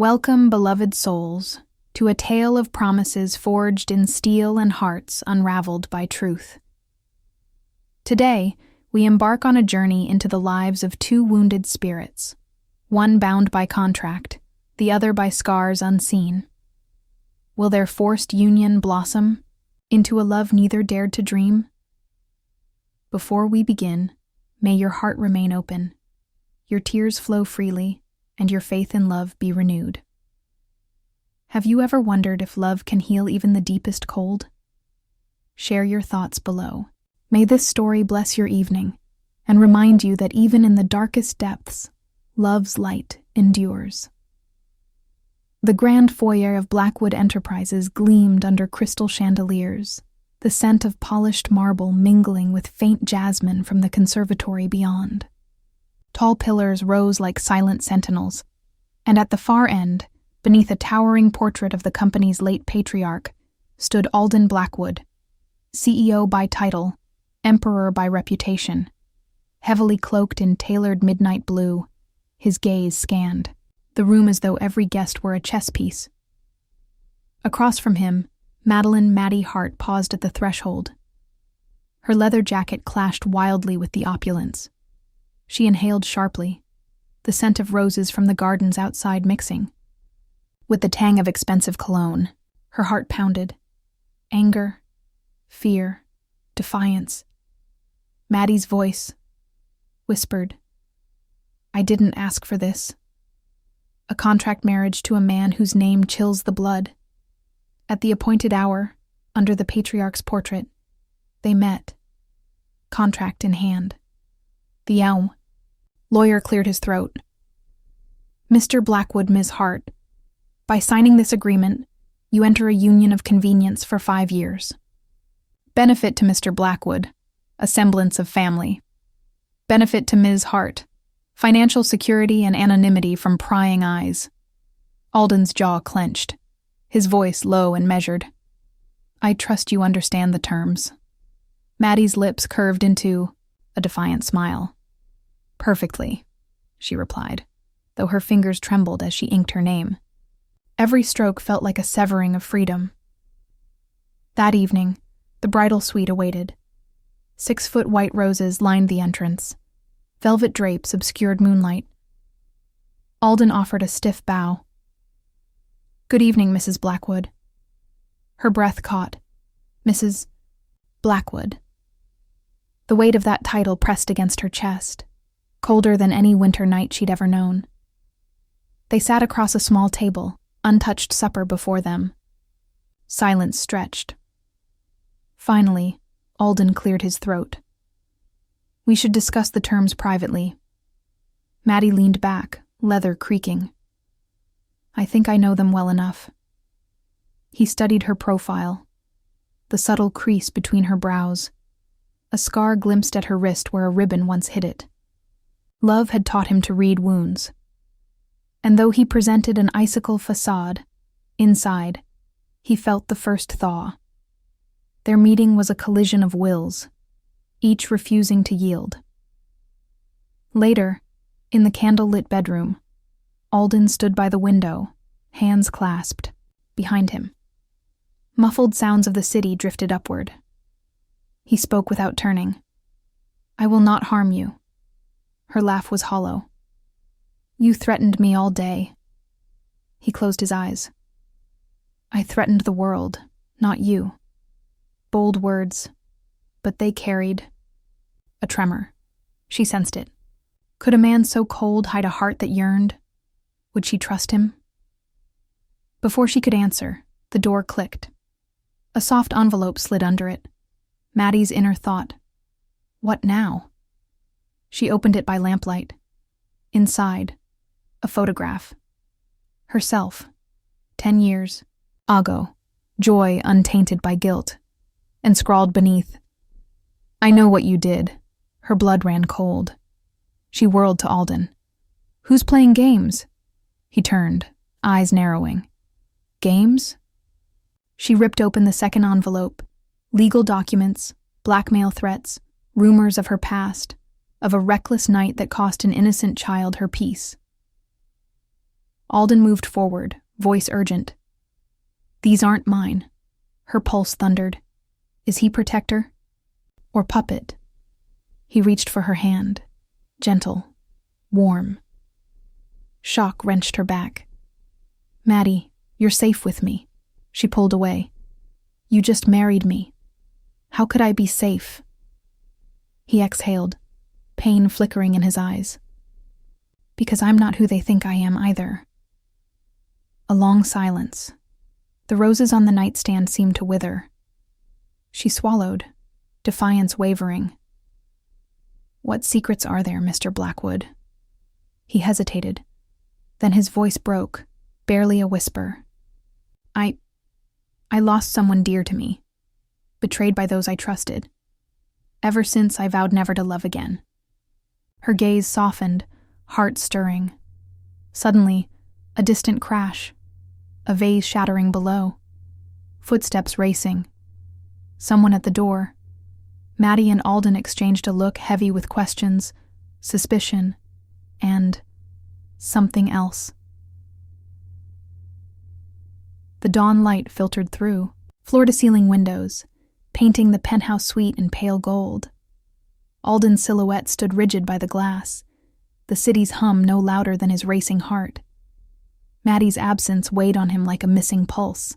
Welcome, beloved souls, to a tale of promises forged in steel and hearts unraveled by truth. Today, we embark on a journey into the lives of two wounded spirits, one bound by contract, the other by scars unseen. Will their forced union blossom into a love neither dared to dream? Before we begin, may your heart remain open, your tears flow freely, and your faith in love be renewed. Have you ever wondered if love can heal even the deepest cold? Share your thoughts below. May this story bless your evening and remind you that even in the darkest depths, love's light endures. The grand foyer of Blackwood Enterprises gleamed under crystal chandeliers, the scent of polished marble mingling with faint jasmine from the conservatory beyond. Tall pillars rose like silent sentinels, and at the far end, beneath a towering portrait of the company's late patriarch, stood Alden Blackwood, CEO by title, emperor by reputation. Heavily cloaked in tailored midnight blue, his gaze scanned the room as though every guest were a chess piece. Across from him, Madeline Maddie Hart paused at the threshold. Her leather jacket clashed wildly with the opulence. She inhaled sharply, the scent of roses from the gardens outside mixing. With the tang of expensive cologne, her heart pounded. Anger, fear, defiance. Maddie's voice whispered, "I didn't ask for this." A contract marriage to a man whose name chills the blood. At the appointed hour, under the patriarch's portrait, they met, contract in hand. The lawyer cleared his throat. "Mr. Blackwood, Ms. Hart, by signing this agreement, you enter a union of convenience for 5 years. Benefit to Mr. Blackwood, a semblance of family. Benefit to Ms. Hart, financial security and anonymity from prying eyes." Alden's jaw clenched, his voice low and measured. "I trust you understand the terms." Maddie's lips curved into a defiant smile. "Perfectly," she replied, though her fingers trembled as she inked her name. Every stroke felt like a severing of freedom. That evening, the bridal suite awaited. 6-foot white roses lined the entrance. Velvet drapes obscured moonlight. Alden offered a stiff bow. "Good evening, Mrs. Blackwood." Her breath caught. Mrs. Blackwood. The weight of that title pressed against her chest, colder than any winter night she'd ever known. They sat across a small table, untouched supper before them. Silence stretched. Finally, Alden cleared his throat. "We should discuss the terms privately." Maddie leaned back, leather creaking. "I think I know them well enough." He studied her profile, the subtle crease between her brows, a scar glimpsed at her wrist where a ribbon once hid it. Love had taught him to read wounds. And though he presented an icicle facade, inside, he felt the first thaw. Their meeting was a collision of wills, each refusing to yield. Later, in the candle-lit bedroom, Alden stood by the window, hands clasped, behind him. Muffled sounds of the city drifted upward. He spoke without turning. "I will not harm you." Her laugh was hollow. "You threatened me all day." He closed his eyes. "I threatened the world, not you." Bold words, but they carried a tremor. She sensed it. Could a man so cold hide a heart that yearned? Would she trust him? Before she could answer, the door clicked. A soft envelope slid under it. Maddie's inner thought, "What now?" She opened it by lamplight. Inside, a photograph. Herself, 10 years, ago, joy untainted by guilt, and scrawled beneath, "I know what you did." Her blood ran cold. She whirled to Alden. "Who's playing games?" He turned, eyes narrowing. "Games?" She ripped open the second envelope. Legal documents, blackmail threats, rumors of her past, of a reckless night that cost an innocent child her peace. Alden moved forward, voice urgent. These aren't mine. Her pulse thundered. Is he protector? Or puppet? He reached for her hand. Gentle. Warm. Shock wrenched her back. Maddie, you're safe with me. She pulled away. You just married me. How could I be safe? He exhaled, pain flickering in his eyes. Because I'm not who they think I am either. A long silence. The roses on the nightstand seemed to wither. She swallowed, defiance wavering. What secrets are there, Mr. Blackwood? He hesitated. Then his voice broke, barely a whisper. I lost someone dear to me, betrayed by those I trusted. Ever since, I vowed never to love again. Her gaze softened, heart stirring. Suddenly, a distant crash, a vase shattering below, footsteps racing. Someone at the door. Maddie and Alden exchanged a look heavy with questions, suspicion, and something else. The dawn light filtered through, floor-to-ceiling windows, painting the penthouse suite in pale gold. Alden's silhouette stood rigid by the glass, the city's hum no louder than his racing heart. Maddie's absence weighed on him like a missing pulse.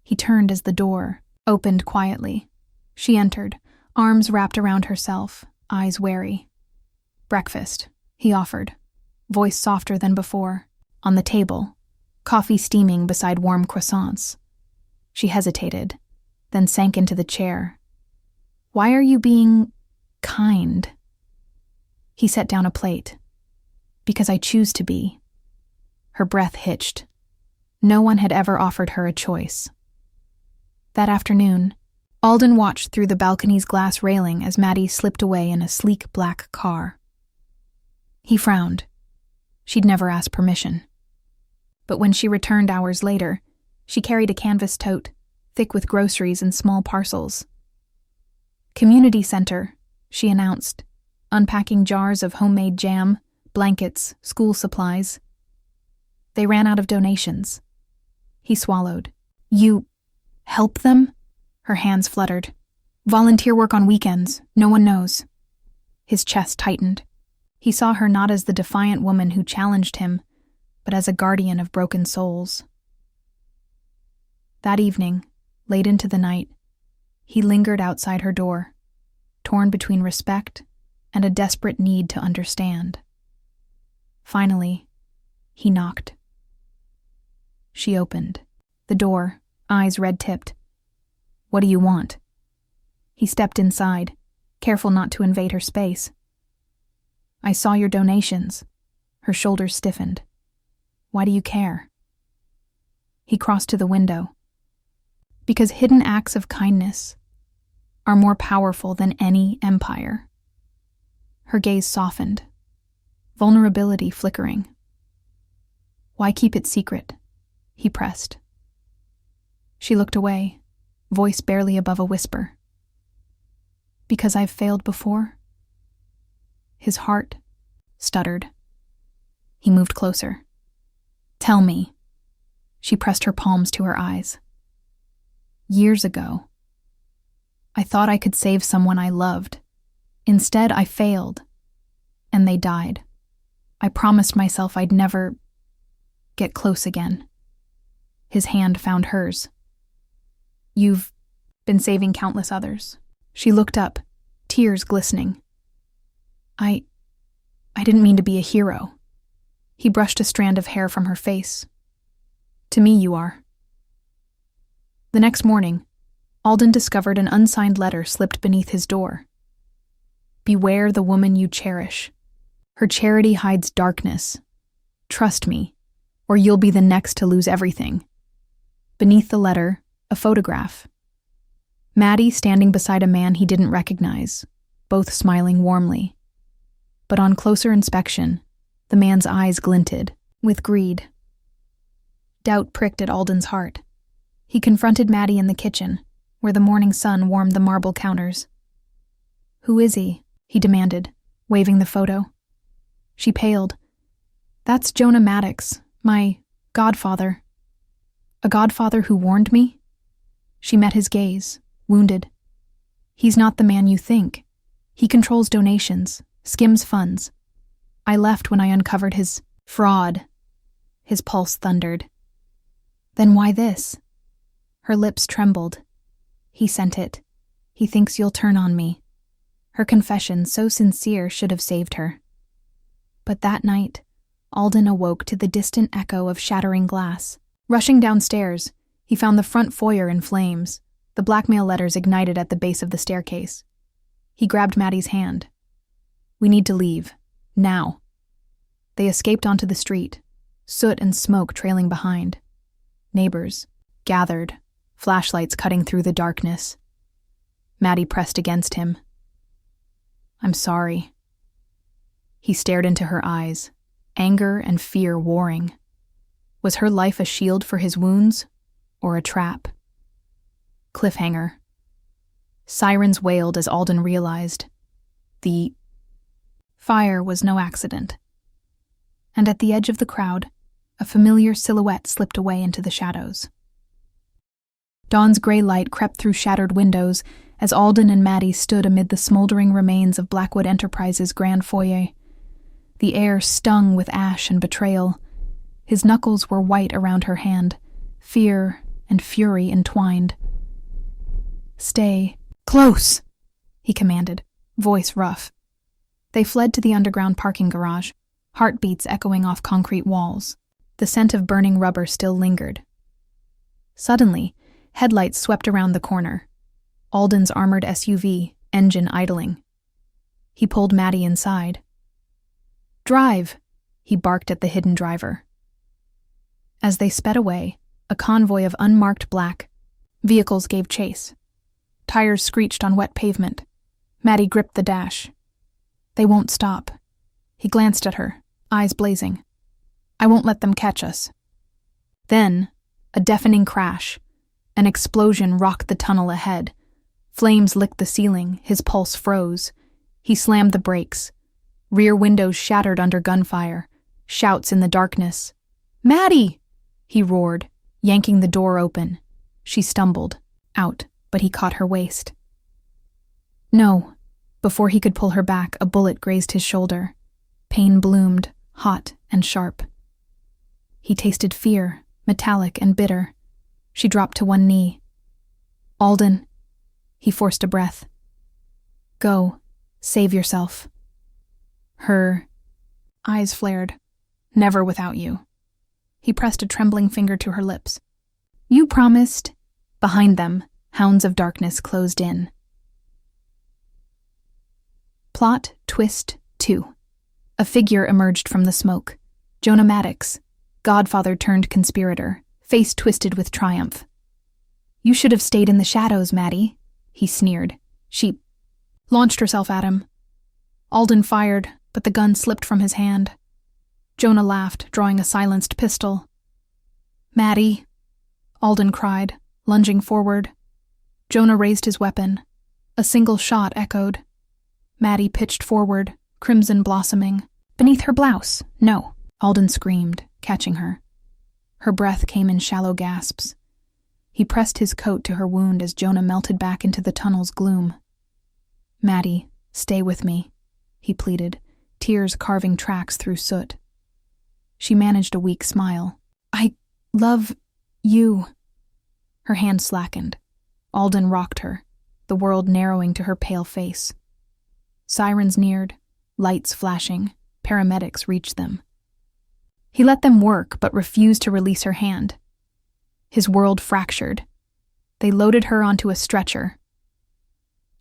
He turned as the door opened quietly. She entered, arms wrapped around herself, eyes wary. Breakfast, he offered, voice softer than before. On the table, coffee steaming beside warm croissants. She hesitated, then sank into the chair. Why are you being kind? He set down a plate. Because I choose to be. Her breath hitched. No one had ever offered her a choice. That afternoon, Alden watched through the balcony's glass railing as Maddie slipped away in a sleek black car. He frowned. She'd never asked permission. But when she returned hours later, she carried a canvas tote, thick with groceries and small parcels. Community center, she announced, unpacking jars of homemade jam, blankets, school supplies. They ran out of donations. He swallowed. You help them? Her hands fluttered. Volunteer work on weekends. No one knows. His chest tightened. He saw her not as the defiant woman who challenged him, but as a guardian of broken souls. That evening, late into the night, he lingered outside her door, torn between respect and a desperate need to understand. Finally, he knocked. She opened. The door, eyes red-tipped. What do you want? He stepped inside, careful not to invade her space. I saw your donations. Her shoulders stiffened. Why do you care? He crossed to the window. Because hidden acts of kindness are more powerful than any empire. Her gaze softened, vulnerability flickering. Why keep it secret? He pressed. She looked away, voice barely above a whisper. Because I've failed before? His heart stuttered. He moved closer. Tell me. She pressed her palms to her eyes. Years ago, I thought I could save someone I loved. Instead, I failed, and they died. I promised myself I'd never get close again. His hand found hers. You've been saving countless others. She looked up, tears glistening. I didn't mean to be a hero. He brushed a strand of hair from her face. To me, you are. The next morning, Alden discovered an unsigned letter slipped beneath his door. Beware the woman you cherish. Her charity hides darkness. Trust me, or you'll be the next to lose everything. Beneath the letter, a photograph. Maddie standing beside a man he didn't recognize, both smiling warmly. But on closer inspection, the man's eyes glinted, with greed. Doubt pricked at Alden's heart. He confronted Maddie in the kitchen, where the morning sun warmed the marble counters. Who is he? He demanded, waving the photo. She paled. That's Jonah Maddox, my Godfather. A godfather who warned me? She met his gaze, wounded. He's not the man you think. He controls donations, skims funds. I left when I uncovered his fraud. His pulse thundered. Then why this? Her lips trembled. He sent it. He thinks you'll turn on me. Her confession, so sincere, should have saved her. But that night, Alden awoke to the distant echo of shattering glass. Rushing downstairs, he found the front foyer in flames, the blackmail letters ignited at the base of the staircase. He grabbed Maddie's hand. We need to leave. Now. They escaped onto the street, soot and smoke trailing behind. Neighbors gathered, flashlights cutting through the darkness. Maddie pressed against him. I'm sorry. He stared into her eyes, anger and fear warring. Was her life a shield for his wounds, or a trap? Cliffhanger. Sirens wailed as Alden realized. The fire was no accident. And at the edge of the crowd, a familiar silhouette slipped away into the shadows. Dawn's gray light crept through shattered windows as Alden and Maddie stood amid the smoldering remains of Blackwood Enterprises' grand foyer. The air stung with ash and betrayal. His knuckles were white around her hand, fear and fury entwined. Stay close, he commanded, voice rough. They fled to the underground parking garage, heartbeats echoing off concrete walls. The scent of burning rubber still lingered. Suddenly, headlights swept around the corner. Alden's armored SUV, engine idling. He pulled Maddie inside. Drive, he barked at the hidden driver. As they sped away, a convoy of unmarked black vehicles gave chase. Tires screeched on wet pavement. Maddie gripped the dash. They won't stop. He glanced at her, eyes blazing. I won't let them catch us. Then, a deafening crash. An explosion rocked the tunnel ahead. Flames licked the ceiling, his pulse froze. He slammed the brakes. Rear windows shattered under gunfire. Shouts in the darkness. Maddie! He roared, yanking the door open. She stumbled, out, but he caught her waist. No. Before he could pull her back, a bullet grazed his shoulder. Pain bloomed, hot and sharp. He tasted fear, metallic and bitter. She dropped to one knee. Alden. He forced a breath. Go. Save yourself. Her eyes flared. Never without you. He pressed a trembling finger to her lips. You promised. Behind them, hounds of darkness closed in. Plot twist 2. A figure emerged from the smoke. Jonah Maddox, godfather turned conspirator, face twisted with triumph. You should have stayed in the shadows, Maddie, he sneered. She launched herself at him. Alden fired, but the gun slipped from his hand. Jonah laughed, drawing a silenced pistol. Maddie, Alden cried, lunging forward. Jonah raised his weapon. A single shot echoed. Maddie pitched forward, crimson blossoming. Beneath her blouse, no, Alden screamed, catching her. Her breath came in shallow gasps. He pressed his coat to her wound as Jonah melted back into the tunnel's gloom. Maddie, stay with me, he pleaded, tears carving tracks through soot. She managed a weak smile. I love you. Her hand slackened. Alden rocked her, the world narrowing to her pale face. Sirens neared, lights flashing, paramedics reached them. He let them work, but refused to release her hand. His world fractured. They loaded her onto a stretcher.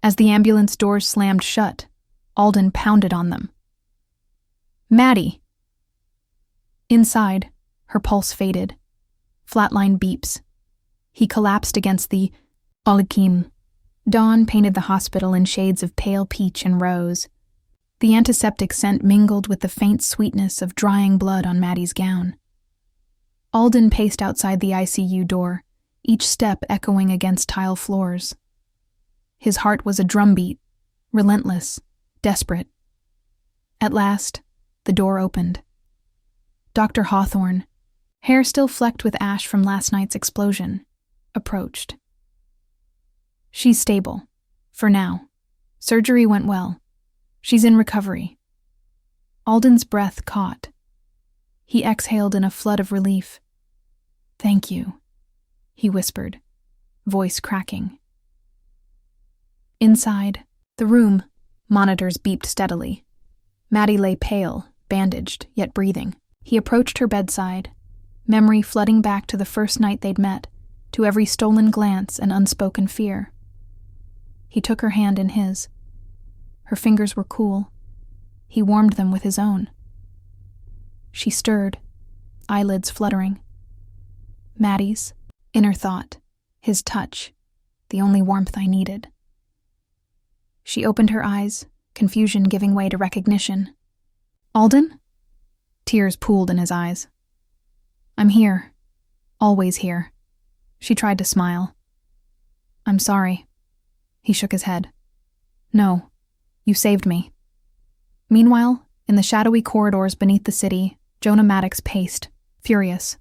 As the ambulance doors slammed shut, Alden pounded on them. Maddie! Inside, her pulse faded. Flatline beeps. He collapsed against the Olikim. Dawn painted the hospital in shades of pale peach and rose. The antiseptic scent mingled with the faint sweetness of drying blood on Maddie's gown. Alden paced outside the ICU door, each step echoing against tile floors. His heart was a drumbeat, relentless, desperate. At last, the door opened. Dr. Hawthorne, hair still flecked with ash from last night's explosion, approached. She's stable. For now. Surgery went well. She's in recovery. Alden's breath caught. He exhaled in a flood of relief. Thank you, he whispered, voice cracking. Inside, the room, monitors beeped steadily. Maddie lay pale, bandaged, yet breathing. He approached her bedside, memory flooding back to the first night they'd met, to every stolen glance and unspoken fear. He took her hand in his. Her fingers were cool. He warmed them with his own. She stirred, eyelids fluttering. Maddie's, inner thought, his touch, the only warmth I needed. She opened her eyes, confusion giving way to recognition. Alden? Tears pooled in his eyes. I'm here. Always here. She tried to smile. I'm sorry. He shook his head. No, you saved me. Meanwhile, in the shadowy corridors beneath the city, Jonah Maddox paced, furious.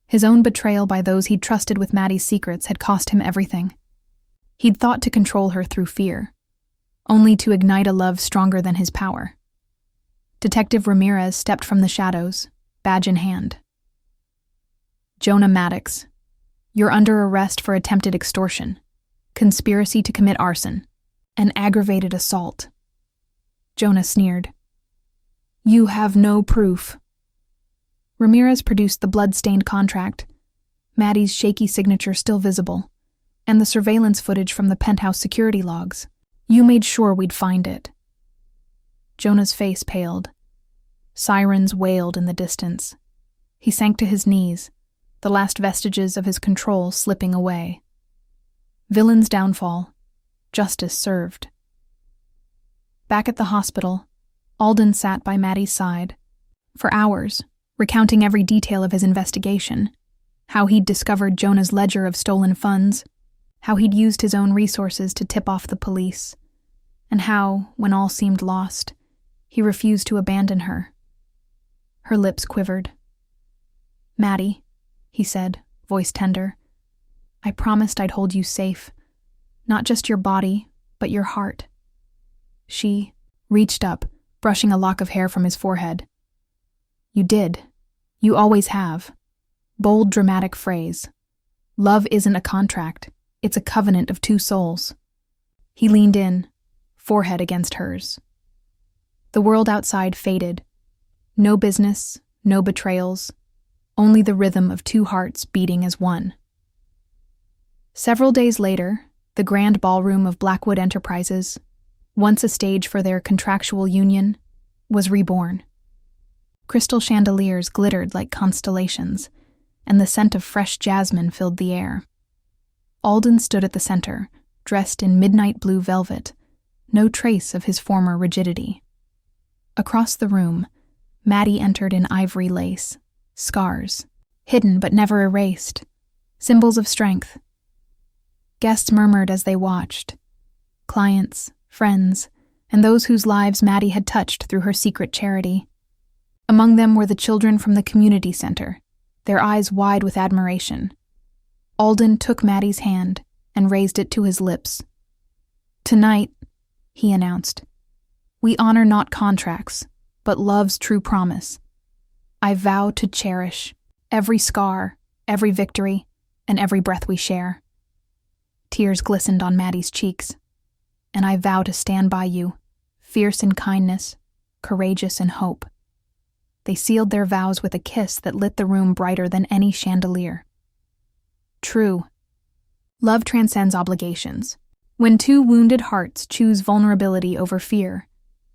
His own betrayal by those he'd trusted with Maddie's secrets had cost him everything. He'd thought to control her through fear, only to ignite a love stronger than his power. Detective Ramirez stepped from the shadows, badge in hand. Jonah Maddox, you're under arrest for attempted extortion, conspiracy to commit arson, and aggravated assault. Jonah sneered. You have no proof. Ramirez produced the blood-stained contract, Maddie's shaky signature still visible, and the surveillance footage from the penthouse security logs. You made sure we'd find it. Jonah's face paled. Sirens wailed in the distance. He sank to his knees, the last vestiges of his control slipping away. Villain's downfall. Justice served. Back at the hospital, Alden sat by Maddie's side. For hours, recounting every detail of his investigation, how he'd discovered Jonah's ledger of stolen funds, how he'd used his own resources to tip off the police, and how, when all seemed lost, he refused to abandon her. Her lips quivered. Maddie, he said, voice tender, I promised I'd hold you safe, not just your body, but your heart. She reached up, brushing a lock of hair from his forehead. You did. You always have. Bold, dramatic phrase. Love isn't a contract. It's a covenant of two souls. He leaned in, forehead against hers. The world outside faded. No business, no betrayals, only the rhythm of two hearts beating as one. Several days later, the grand ballroom of Blackwood Enterprises, once a stage for their contractual union, was reborn. Crystal chandeliers glittered like constellations, and the scent of fresh jasmine filled the air. Alden stood at the center, dressed in midnight blue velvet, no trace of his former rigidity. Across the room, Maddie entered in ivory lace, scars, hidden but never erased, symbols of strength. Guests murmured as they watched. Clients, friends, and those whose lives Maddie had touched through her secret charity. Among them were the children from the community center, their eyes wide with admiration. Alden took Maddie's hand and raised it to his lips. Tonight, he announced, we honor not contracts, but love's true promise. I vow to cherish every scar, every victory, and every breath we share. Tears glistened on Maddie's cheeks. And I vow to stand by you, fierce in kindness, courageous in hope. They sealed their vows with a kiss that lit the room brighter than any chandelier. True. Love transcends obligations. When two wounded hearts choose vulnerability over fear,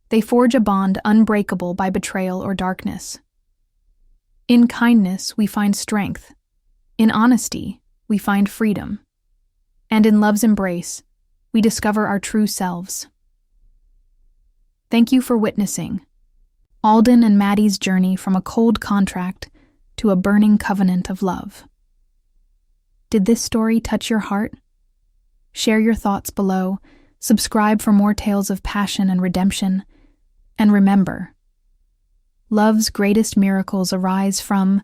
they forge a bond unbreakable by betrayal or darkness. In kindness, we find strength. In honesty, we find freedom. And in love's embrace, we discover our true selves. Thank you for witnessing Alden and Maddie's journey from a cold contract to a burning covenant of love. Did this story touch your heart? Share your thoughts below, subscribe for more tales of passion and redemption, and remember, love's greatest miracles arise from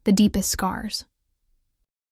the deepest scars.